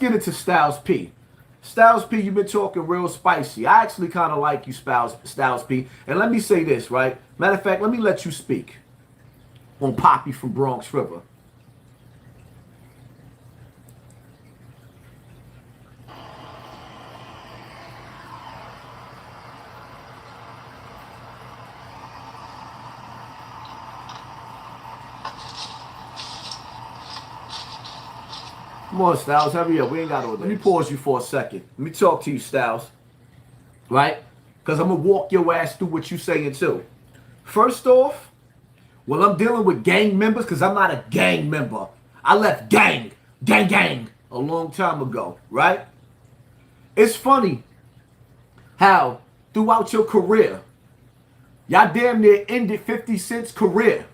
get into Styles P. Styles P, you've been talking real spicy. I actually kind of like you, Styles P. And let me say this, right? Matter of fact, let me let you speak on Poppy from Bronx River. Come on, Styles, hurry up. We ain't got all day. Let me pause you for a second. Let me talk to you, Styles. Right? Because I'm going to walk your ass through what you saying, too. First off, when I'm dealing with gang members, because I'm not a gang member. I left gang, a long time ago, right? It's funny how throughout your career, y'all damn near ended 50 Cent's career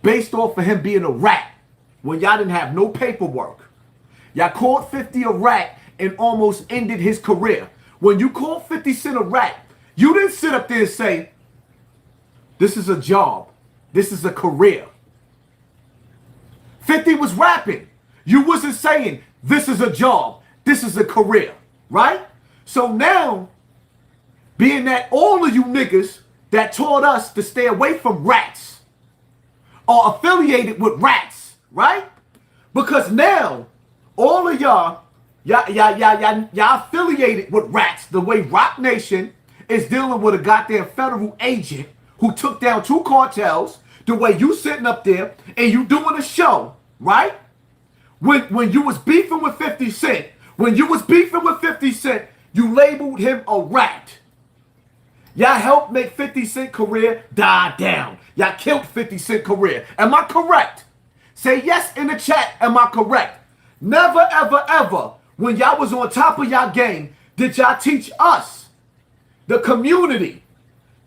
based off of him being a rat. When y'all didn't have no paperwork. Y'all called 50 a rat and almost ended his career. When you called 50 Cent a rat, you didn't sit up there and say, this is a job. This is a career. 50 was rapping. You wasn't saying, this is a job. This is a career. Right? So now, being that all of you niggas that taught us to stay away from rats are affiliated with rats. Right? Because now, all of y'all affiliated with rats the way Rock Nation is dealing with a goddamn federal agent who took down 2 cartels, the way you sitting up there and you doing a show, right? When you was beefing with 50 Cent, you labeled him a rat. Y'all helped make 50 Cent career die down. Y'all killed 50 Cent career. Am I correct? Say yes in the chat, am I correct? Never, ever, ever, when y'all was on top of y'all game, did y'all teach us, the community,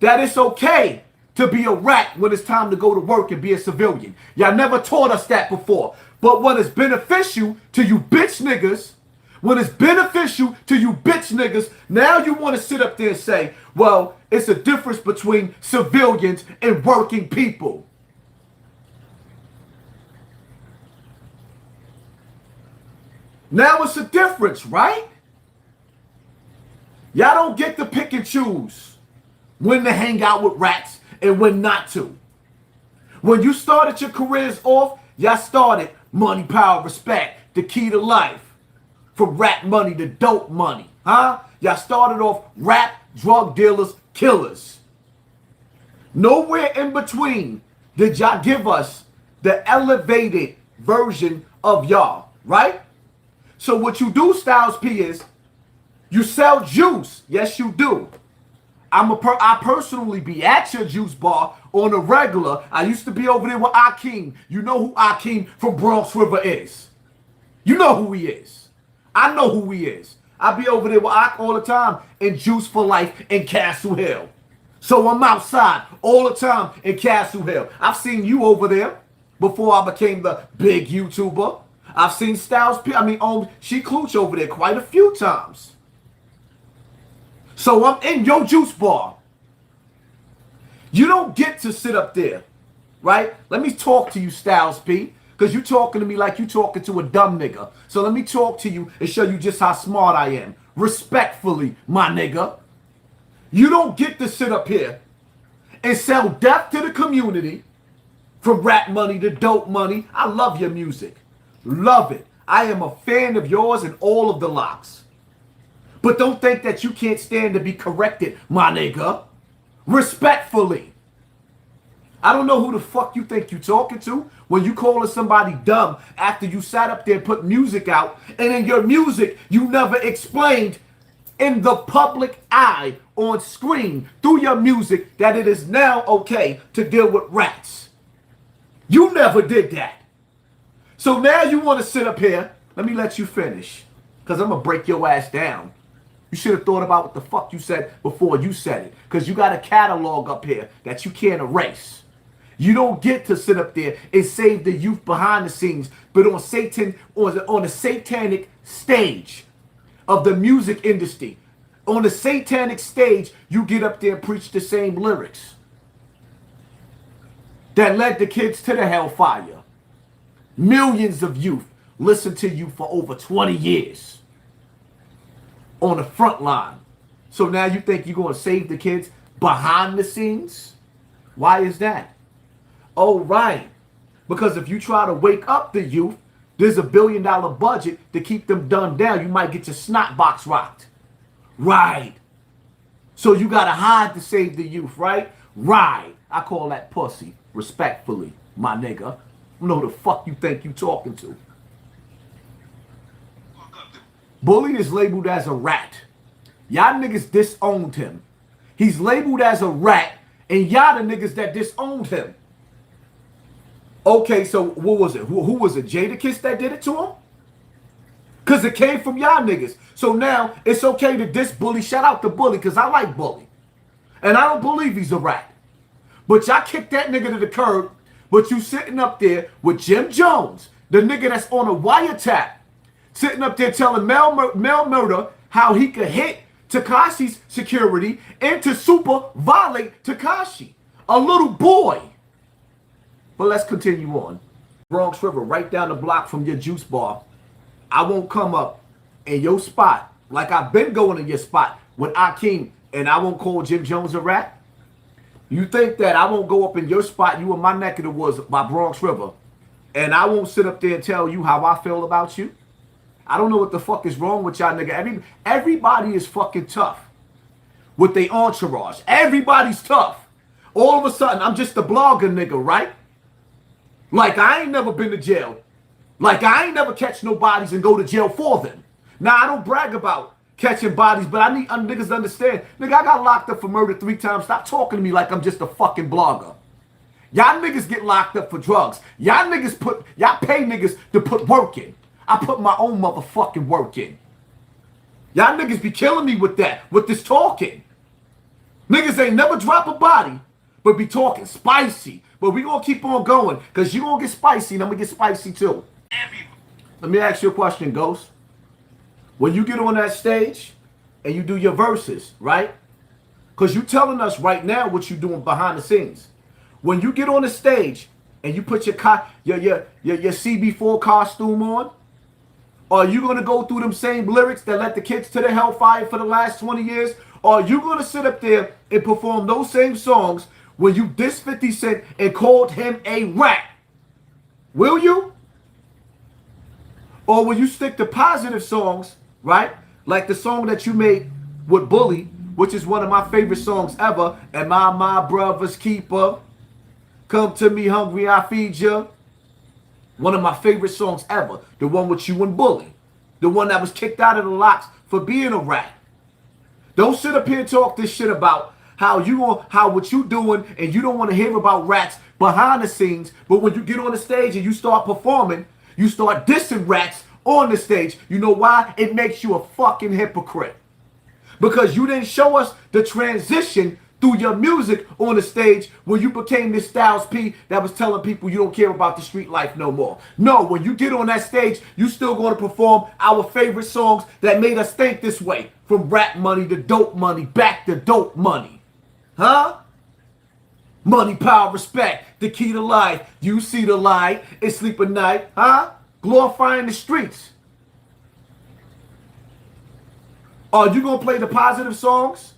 that it's okay to be a rat when it's time to go to work and be a civilian. Y'all never taught us that before. But when it's beneficial to you bitch niggas, now you want to sit up there and say, well, it's a difference between civilians and working people. Now it's a difference, right? Y'all don't get to pick and choose when to hang out with rats and when not to. When you started your careers off, y'all started money, power, respect, the key to life. From rat money to dope money, huh? Y'all started off rap, drug dealers, killers. Nowhere in between did y'all give us the elevated version of y'all, right? So what you do, Styles P, is you sell juice. Yes, you do. I personally be at your juice bar on a regular. I used to be over there with Akeem. You know who Akeem from Bronx River is. You know who he is. I know who he is. I be over there with Ak all the time in Juice for Life in Castle Hill. So I'm outside all the time in Castle Hill. I've seen you over there before I became the big YouTuber. I've seen Styles P, She Klooch over there quite a few times. So I'm in your juice bar. You don't get to sit up there, right? Let me talk to you, Styles P, because you talking to me like you talking to a dumb nigga. So let me talk to you and show you just how smart I am. Respectfully, my nigga. You don't get to sit up here and sell death to the community from rap money to dope money. I love your music. Love it. I am a fan of yours and all of the locks. But don't think that you can't stand to be corrected, my nigga. Respectfully. I don't know who the fuck you think you talking to when you calling somebody dumb after you sat up there and put music out, and in your music you never explained in the public eye on screen through your music that it is now okay to deal with rats. You never did that. So now you want to sit up here. Let me let you finish, because I'm going to break your ass down. You should have thought about what the fuck you said before you said it, because you got a catalog up here that you can't erase. You don't get to sit up there and save the youth behind the scenes, but on the satanic stage of the music industry, on the satanic stage, you get up there and preach the same lyrics that led the kids to the hellfire. Millions of youth listened to you for over 20 years on the front line. So now you think you're going to save the kids behind the scenes? Why is that? Oh, right. Because if you try to wake up the youth, there's $1 billion budget to keep them dumbed down. You might get your snot box rocked. Right. So you got to hide to save the youth, right? Right. I call that pussy, respectfully, my nigga. You know who the fuck you think you talking to. Bully is labeled as a rat. Y'all niggas disowned him. He's labeled as a rat, and y'all the niggas that disowned him. Okay, so what was it? Who was it? Jadakiss that did it to him? Because it came from y'all niggas. So now it's okay to diss Bully. Shout out to Bully, because I like Bully. And I don't believe he's a rat. But y'all kicked that nigga to the curb. But you sitting up there with Jim Jones, the nigga that's on a wiretap, sitting up there telling Mel Murder how he could hit Tekashi's security and to super violate Tekashi, a little boy. But let's continue on. Bronx River, right down the block from your juice bar. I won't come up in your spot like I've been going in your spot with Akeem, and I won't call Jim Jones a rat? You think that I won't go up in your spot, you in my neck of the woods by Bronx River, and I won't sit up there and tell you how I feel about you? I don't know what the fuck is wrong with y'all, nigga. Everybody is fucking tough with their entourage. Everybody's tough. All of a sudden, I'm just a blogger nigga, right? Like, I ain't never been to jail. Like, I ain't never catch no bodies and go to jail for them. Now, I don't brag about catching bodies, but I need niggas to understand. Nigga, I got locked up for murder 3 times. Stop talking to me like I'm just a fucking blogger. Y'all niggas get locked up for drugs. Y'all pay niggas to put work in. I put my own motherfucking work in. Y'all niggas be killing me with that, with this talking. Niggas ain't never drop a body, but be talking spicy. But we gonna keep on going, because you gonna get spicy, and I'm gonna get spicy too. Let me ask you a question, Ghost. When you get on that stage and you do your verses, right? Because you telling us right now what you doing behind the scenes. When you get on the stage and you put your CB4 costume on, are you going to go through them same lyrics that led the kids to the hellfire for the last 20 years? Or are you going to sit up there and perform those same songs when you diss 50 Cent and called him a rat? Will you? Or will you stick to positive songs, right? Like the song that you made with Bully, which is one of my favorite songs ever. Am I my brother's keeper? Come to me hungry, I feed you. One of my favorite songs ever. The one with you and Bully. The one that was kicked out of the locks for being a rat. Don't sit up here and talk this shit about how what you doing, and you don't want to hear about rats behind the scenes, but when you get on the stage and you start performing, you start dissing rats on the stage. You know why? It makes you a fucking hypocrite. Because you didn't show us the transition through your music on the stage where you became this Styles P that was telling people you don't care about the street life no more. No, when you get on that stage, you still going to perform our favorite songs that made us think this way. From rap money to dope money, back to dope money. Huh? Money, power, respect, the key to life. You see the light and sleep at night. Huh? Glorifying the streets. Are you going to play the positive songs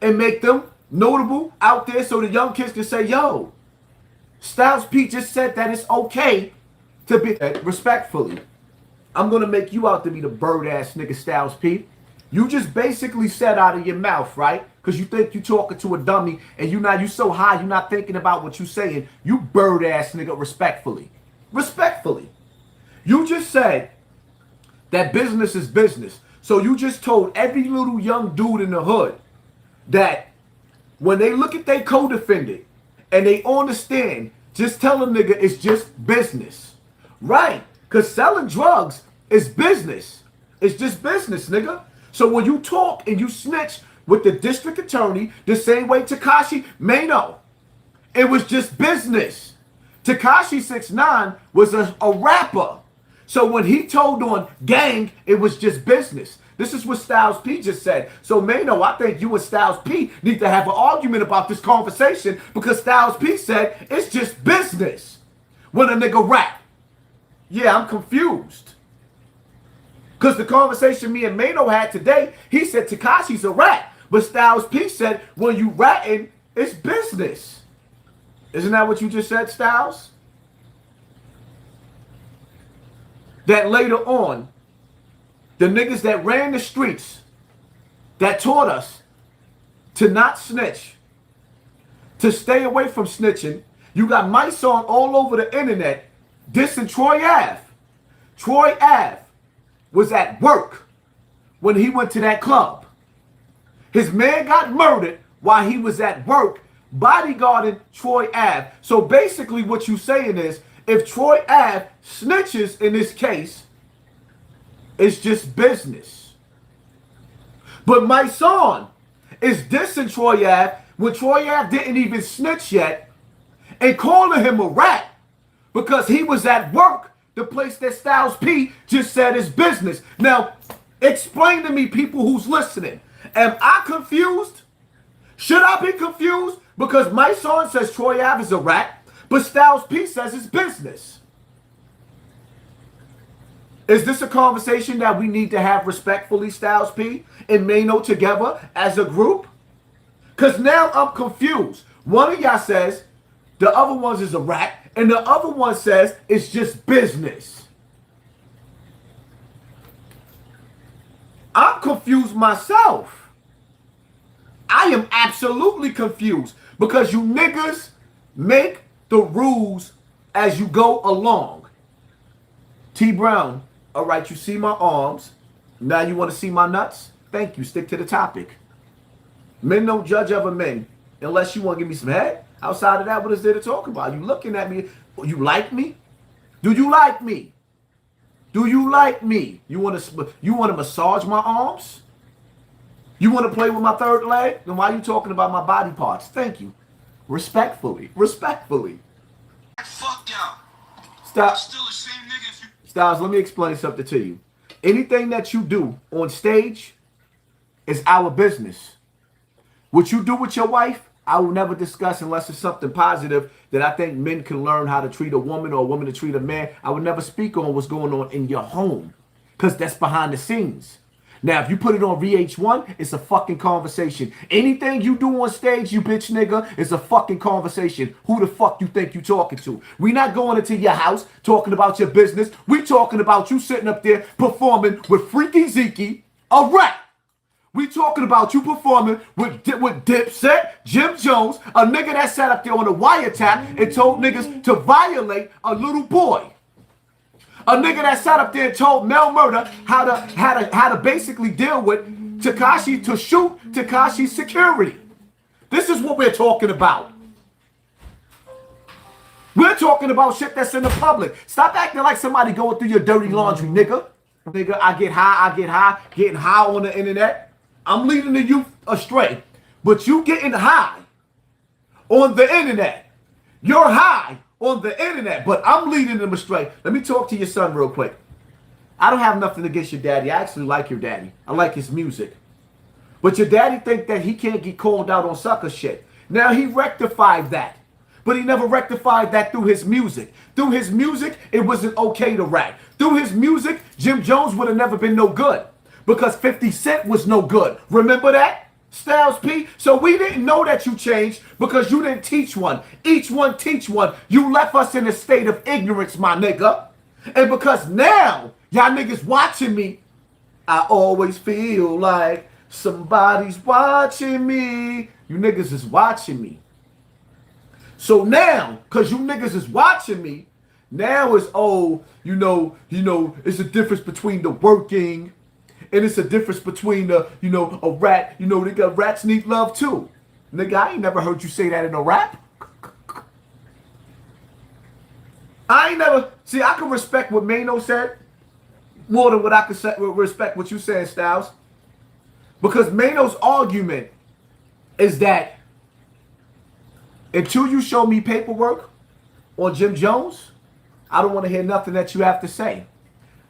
and make them notable out there so the young kids can say, yo, Styles P just said that it's okay to be respectfully. I'm going to make you out to be the bird ass nigga, Styles P. You just basically said out of your mouth, right? Because you think you talking to a dummy and you so high, you're not thinking about what you saying. You bird ass nigga, respectfully. Respectfully. You just said that business is business. So you just told every little young dude in the hood that when they look at their co-defendant and they understand, just tell a nigga it's just business. Right. Because selling drugs is business. It's just business, nigga. So when you talk and you snitch with the district attorney, the same way Tekashi Mano, it was just business. Tekashi 6ix9ine was a rapper. So when he told on gang, it was just business. This is what Styles P just said. So Mano, I think you and Styles P need to have an argument about this conversation because Styles P said it's just business when a nigga rap. Yeah, I'm confused. Because the conversation me and Mano had today, he said Tekashi's a rat. But Styles P said, when you ratting, it's business. Isn't that what you just said, Styles? That later on, the niggas that ran the streets, that taught us to not snitch, to stay away from snitching, you got mice on all over the internet dissing Troy Ave. Troy Ave was at work when he went to that club. His man got murdered while he was at work bodyguarding Troy Ave. So basically what you're saying is, if Troy Ave snitches in this case, it's just business. But my son is dissing Troy Ave when Troy Ave didn't even snitch yet and calling him a rat because he was at work, the place that Styles P just said is business. Now, explain to me, people who's listening. Am I confused? Should I be confused? Because my son says Troy Ave is a rat, but Styles P says it's business. Is this a conversation that we need to have respectfully, Styles P and Mano together as a group? Because now I'm confused. One of y'all says the other one is a rat, and the other one says it's just business. I'm confused myself. I am absolutely confused because you niggas make the rules as you go along. T Brown, all right, you see my arms. Now you want to see my nuts? Thank you. Stick to the topic. Men don't judge other men unless you want to give me some head. Outside of that, what is there to talk about? You looking at me? You like me? Do you like me? Do you like me? You want to massage my arms? You want to play with my third leg? Then why are you talking about my body parts? Thank you. Respectfully. Respectfully. Fuck y'all. Stop. I'm still the same nigga if you... Styles, let me explain something to you. Anything that you do on stage is our business. What you do with your wife, I will never discuss unless it's something positive that I think men can learn how to treat a woman or a woman to treat a man. I would never speak on what's going on in your home because that's behind the scenes. Now, if you put it on VH1, it's a fucking conversation. Anything you do on stage, you bitch nigga, is a fucking conversation. Who the fuck you think you talking to? We not going into your house talking about your business. We talking about you sitting up there performing with Freaky Zeke, a rat. We talking about you performing with Dipset, Jim Jones, a nigga that sat up there on a wiretap and told niggas to violate a little boy. A nigga that sat up there and told Mel Murder how to basically deal with Tekashi, to shoot Tekashi's security. This is what we're talking about. We're talking about shit that's in the public. Stop acting like somebody going through your dirty laundry, nigga. Nigga, I get high, getting high on the internet. I'm leading the youth astray. But you getting high on the internet. You're high on the internet, but I'm leading them astray. Let me talk to your son real quick. I don't have nothing against your daddy. I actually like your daddy. I like his music. But your daddy think that he can't get called out on sucker shit. Now he rectified that. But he never rectified that through his music. Through his music, it wasn't okay to rap. Through his music, Jim Jones would have never been no good. Because 50 Cent was no good. Remember that? Styles P. So we didn't know that you changed because you didn't teach one. Each one teach one. You left us in a state of ignorance, my nigga. And because now y'all niggas watching me, I always feel like somebody's watching me. You niggas is watching me. So now, because you niggas is watching me, now it's, oh, you know, it's a difference between the working. And it's a difference between, a rat. They got rats need love too. Nigga, I ain't never heard you say that in a rap. I ain't never, see, I can respect what Mano said more than what I can respect what you saying, Styles. Because Mano's argument is that until you show me paperwork on Jim Jones, I don't want to hear nothing that you have to say.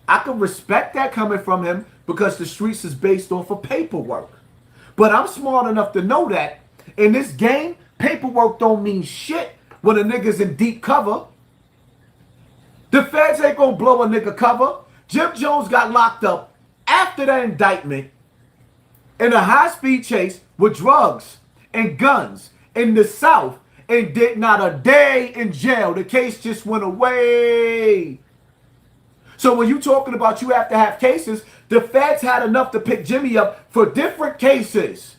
I can respect that coming from him because the streets is based off of paperwork. But I'm smart enough to know that in this game, paperwork don't mean shit when a nigga's in deep cover. The feds ain't gonna blow a nigga cover. Jim Jones got locked up after that indictment in a high-speed chase with drugs and guns in the South and did not a day in jail. The case just went away. So when you're talking about you have to have cases, the feds had enough to pick Jimmy up for different cases.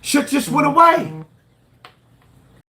Shit just went away.